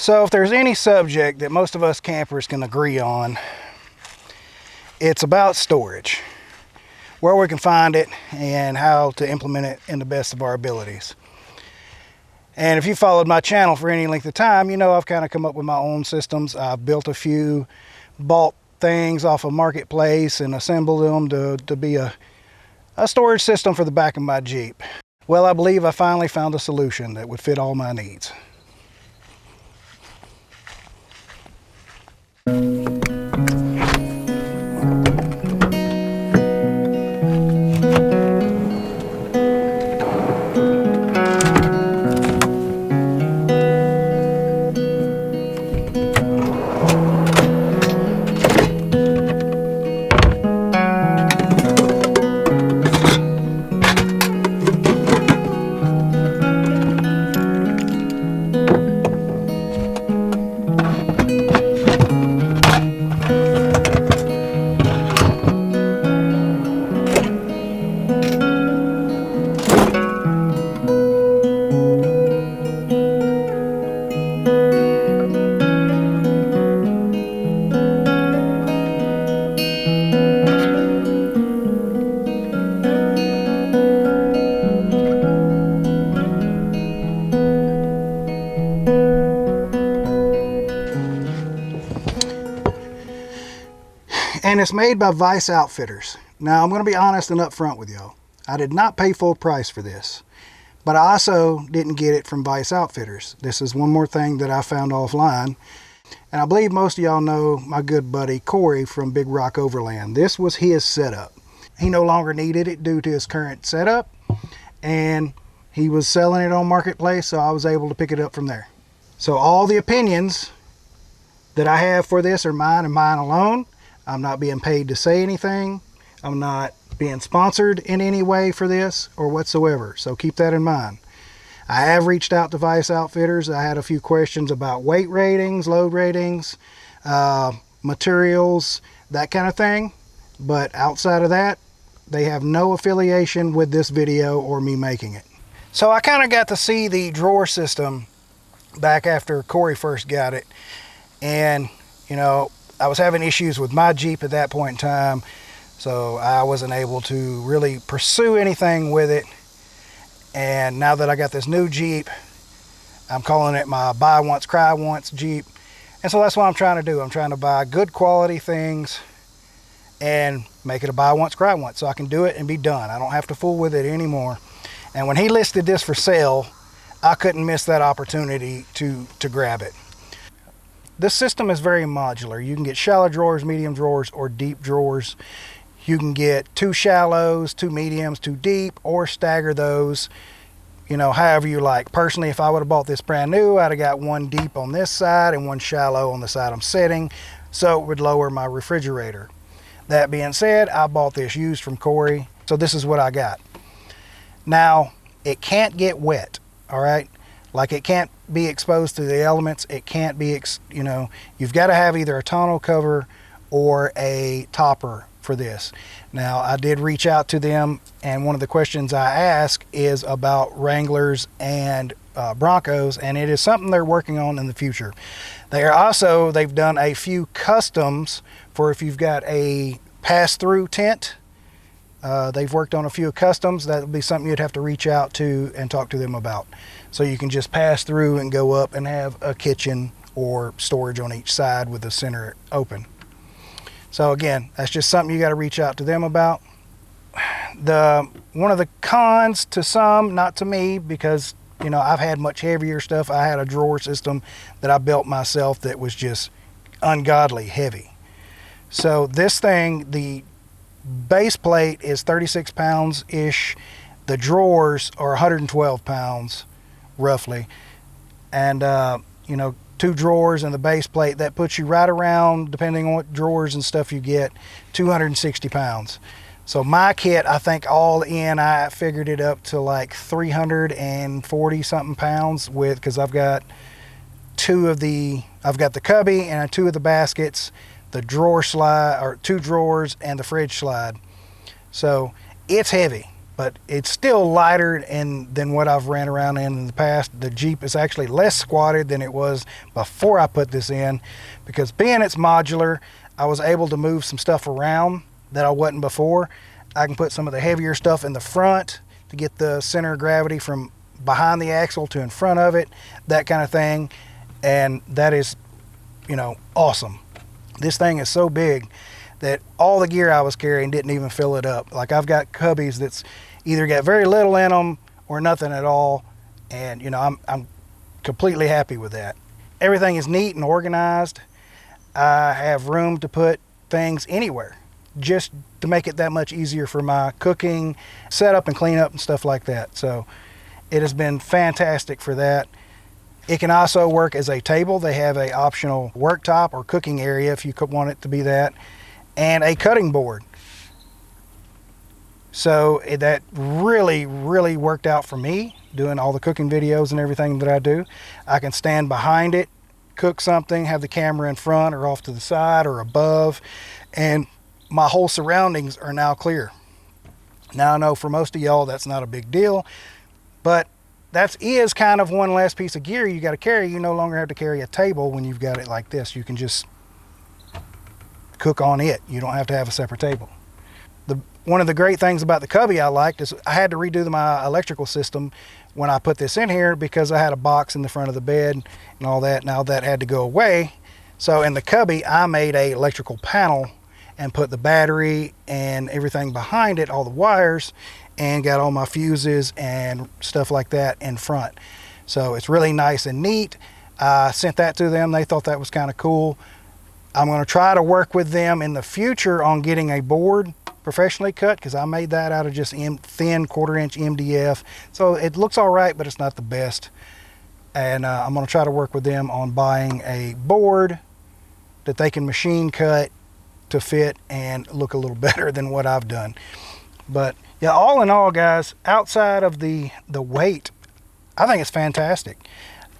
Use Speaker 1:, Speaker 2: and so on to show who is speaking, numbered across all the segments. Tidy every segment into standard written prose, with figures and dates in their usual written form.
Speaker 1: So if there's any subject that most of us campers can agree on, it's about storage, where we can find it and how to implement it in the best of our abilities. And if you followed my channel for any length of time, you know I've kind of come up with my own systems. I've built a few, bought things off of Marketplace and assembled them to be a storage system for the back of my Jeep. Well, I believe I finally found a solution that would fit all my needs. And it's made by Vice Outfitters. Now, I'm going to be honest and upfront with y'all. I did not pay full price for this, but I also didn't get it from Vice Outfitters. This is one more thing that I found offline. And I believe most of y'all know my good buddy Corey from Big Rock Overland. This was his setup. He no longer needed it due to his current setup, and he was selling it on Marketplace, so I was able to pick it up from there. So all the opinions that I have for this are mine and mine alone. I'm not being paid to say anything. I'm not being sponsored in any way for this or whatsoever. So keep that in mind. I have reached out to Vice Outfitters. I had a few questions about weight ratings, load ratings, materials, that kind of thing. But outside of that, they have no affiliation with this video or me making it. So I kind of got to see the drawer system back after Corey first got it. And, you know, I was having issues with my Jeep at that point in time, so I wasn't able to really pursue anything with it. And now that I got this new Jeep, I'm calling it my buy once, cry once Jeep. And so that's what I'm trying to do. I'm trying to buy good quality things and make it a buy once, cry once, so I can do it and be done. I don't have to fool with it anymore. And when he listed this for sale, I couldn't miss that opportunity to grab it. This system is very modular. You can get shallow drawers, medium drawers, or deep drawers. You can get 2 shallows, 2 mediums, 2 deep, or stagger those, you know, however you like. Personally, if I would have bought this brand new, I'd have got 1 deep on this side and 1 shallow on the side I'm setting, so it would lower my refrigerator. That being said, I bought this used from Corey, so this is what I got. Now, it can't get wet, all right? Like, it can't be exposed to the elements. It can't be, you know, you've got to have either a tonneau cover or a topper for this. Now, I did reach out to them, and one of the questions I ask is about Wranglers and Broncos, and it is something they're working on in the future. They've done a few customs for if you've got a pass-through tent. They've worked on a few customs. That would be something you'd have to reach out to and talk to them about. So you can just pass through and go up and have a kitchen or storage on each side with the center open. So again, that's just something you got to reach out to them about. One of the cons to some, not to me, because, you know, I've had much heavier stuff. I had a drawer system that I built myself that was just ungodly heavy. So this thing, the base plate is 36 pounds-ish. The drawers are 112 pounds, roughly. And, you know, 2 drawers and the base plate, that puts you right around, depending on what drawers and stuff you get, 260 pounds. So my kit, I think all in, I figured it up to like 340 something pounds because I've got I've got the cubby and 2 of the baskets, the drawer slide, or 2 drawers, and the fridge slide. So it's heavy, but it's still lighter than what I've ran around in the past. The Jeep is actually less squatted than it was before I put this in, because being it's modular, I was able to move some stuff around that I wasn't before. I can put some of the heavier stuff in the front to get the center of gravity from behind the axle to in front of it, that kind of thing. And that is, you know, awesome. This thing is so big that all the gear I was carrying didn't even fill it up. Like, I've got cubbies that's either got very little in them or nothing at all. And, you know, I'm completely happy with that. Everything is neat and organized. I have room to put things anywhere, just to make it that much easier for my cooking, setup and cleanup and stuff like that. So it has been fantastic for that. It can also work as a table. They have a optional worktop or cooking area if you could want it to be that, and a cutting board. So that really, really worked out for me, doing all the cooking videos and everything that I do. I can stand behind it, cook something, have the camera in front or off to the side or above, and my whole surroundings are now clear. Now, I know for most of y'all that's not a big deal, but that is kind of one less piece of gear you got to carry. You no longer have to carry a table when you've got it like this. You can just cook on it. You don't have to have a separate table. One of the great things about the cubby I liked is I had to redo my electrical system when I put this in here, because I had a box in the front of the bed and all that. Now that had to go away. So in the cubby, I made a electrical panel and put the battery and everything behind it, all the wires, and got all my fuses and stuff like that in front. So it's really nice and neat. I sent that to them. They thought that was kind of cool. I'm going to try to work with them in the future on getting a board professionally cut, because I made that out of just thin 1/4 inch MDF. So it looks all right, but it's not the best. And I'm going to try to work with them on buying a board that they can machine cut to fit and look a little better than what I've done. But yeah, all in all, guys, outside of the weight, I think it's fantastic.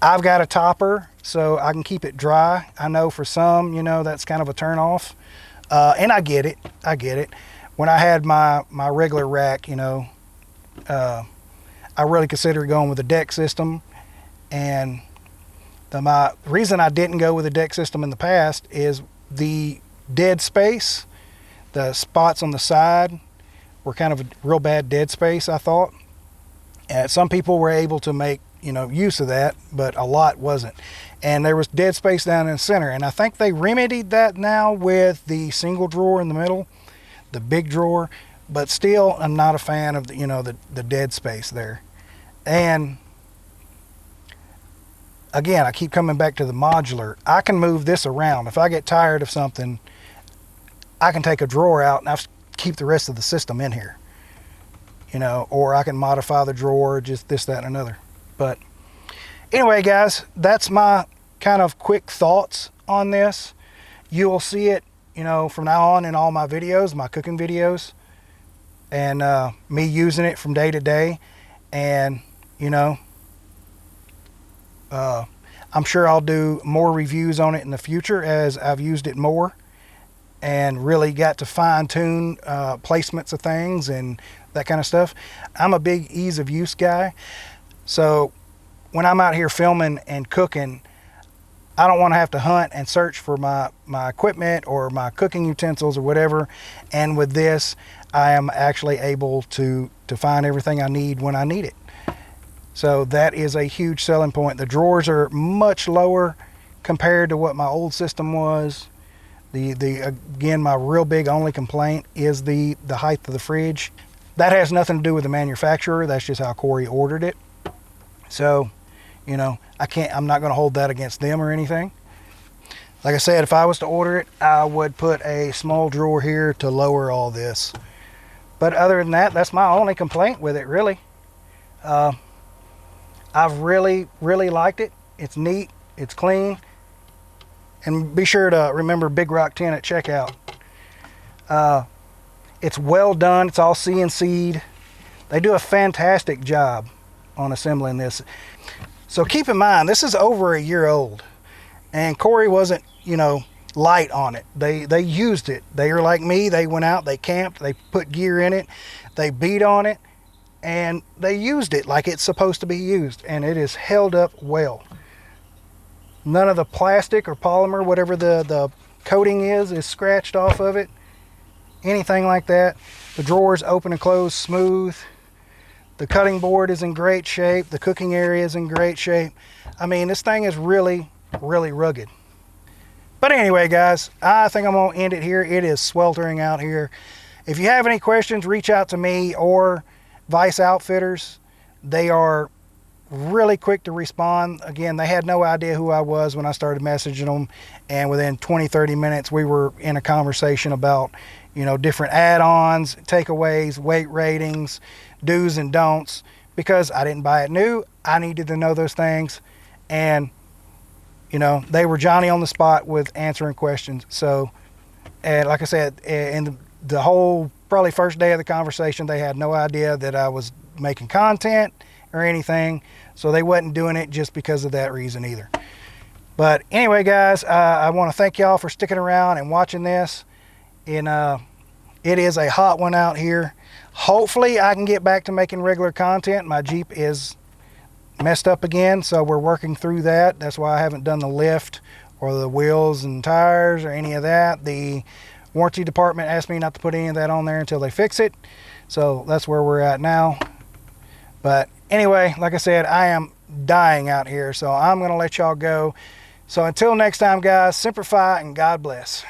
Speaker 1: I've got a topper so I can keep it dry. I know for some, you know, that's kind of a turn off. And I get it. When I had my regular rack, you know, I really considered going with a deck system. And the reason I didn't go with a deck system in the past is the dead space. The spots on the side were kind of a real bad dead space, I thought. And some people were able to make, you know, use of that, but a lot wasn't. And there was dead space down in the center. And I think they remedied that now with the single drawer in the middle, the big drawer. But still, I'm not a fan of the, you know, the dead space there. And again, I keep coming back to the modular. I can move this around. If I get tired of something, I can take a drawer out and I keep the rest of the system in here, you know, or I can modify the drawer, just this, that, and another. But anyway, guys, that's my kind of quick thoughts on this. You will see it, you know, from now on in all my videos, my cooking videos, and me using it from day to day. And, you know, I'm sure I'll do more reviews on it in the future as I've used it more and really got to fine-tune placements of things and that kind of stuff. I'm a big ease of use guy. So when I'm out here filming and cooking, I don't want to have to hunt and search for my equipment or my cooking utensils or whatever. And with this, I am actually able to find everything I need when I need it. So that is a huge selling point. The drawers are much lower compared to what my old system was. Again, my real big only complaint is the height of the fridge. That has nothing to do with the manufacturer. That's just how Corey ordered it. So, you know, I'm not going to hold that against them or anything. Like I said, if I was to order it, I would put a small drawer here to lower all this. But other than that, that's my only complaint with it, really. I've really, really liked it. It's neat. It's clean. And be sure to remember Big Rock 10 at checkout. It's well done. It's all CNC'd. They do a fantastic job on assembling this. So keep in mind, this is over a year old. And Corey wasn't, you know, light on it. They used it. They are like me. They went out, they camped, they put gear in it, they beat on it, and they used it like it's supposed to be used, and it is held up well. None of the plastic or polymer, whatever the coating is scratched off of it, anything like that. The drawers open and close smooth. The cutting board is in great shape. The cooking area is in great shape. I mean, this thing is really, really rugged. But anyway, guys, I think I'm going to end it here. It is sweltering out here. If you have any questions, reach out to me or Vice Outfitters. They are really quick to respond. Again, they had no idea who I was when I started messaging them, and within 20-30 minutes we were in a conversation about, you know, different add-ons, takeaways, weight ratings, do's and don'ts. Because I didn't buy it new, I needed to know those things, and you know, they were Johnny on the spot with answering questions. So, and like I said, in the whole probably first day of the conversation, they had no idea that I was making content or anything, so they wasn't doing it just because of that reason either. But anyway, guys, I want to thank y'all for sticking around and watching this. And it is a hot one out here. Hopefully I can get back to making regular content. My Jeep is messed up again, so we're working through that. That's why I haven't done the lift or the wheels and tires or any of that. The warranty department asked me not to put any of that on there until they fix it, so that's where we're at now. But anyway, like I said, I am dying out here, so I'm going to let y'all go. So until next time, guys, Semper Fi and God bless.